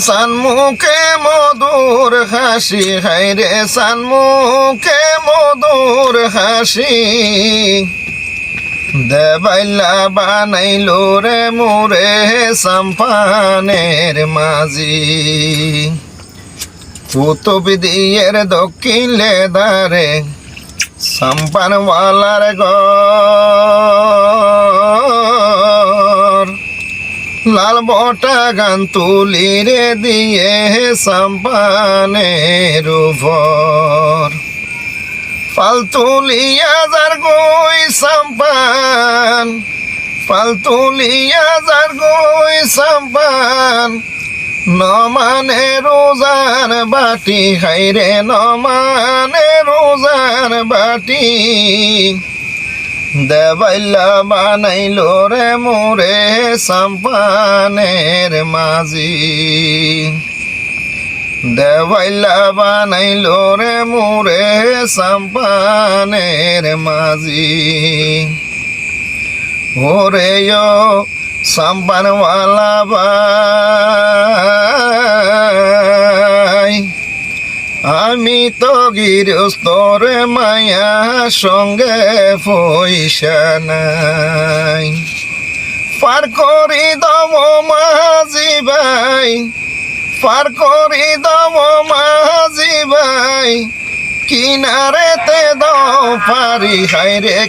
সানমুখে মধুর হাসি, হাইরে সানমুখে মধুর হাসি, দেবাইলা বানাইলো রে মোরে সাম্পানের মাঝি। কুতুব দিয়ের দক্ষিণ লেদারে সাম্পানওয়ালার ঘর, লাল বটা গান তুলি রে দিয়ে সাম্পানের উপর। ফালতুলিয়া যার গই সাম্পান, ফালতুলিয়া যার গই সাম্পান, নমানে রোজার বাটি, হাইরে নমানে রোজার বাটি, দেবাইলা বানাইলো রে মোরে সাম্পানের মাঝি। দেবাইলা বানাইলো রে মোরে সাম্পানের মাঝি। ওরে সাম্পানওয়ালা ভাই, আমি তো গৃহস্থ রে মায়া, সঙ্গে পয়সা নাই। পার করি দম মাঝি ভাই, পার করি দম মাঝি ভাই, কিনারেতে দাও পারি, হাইরে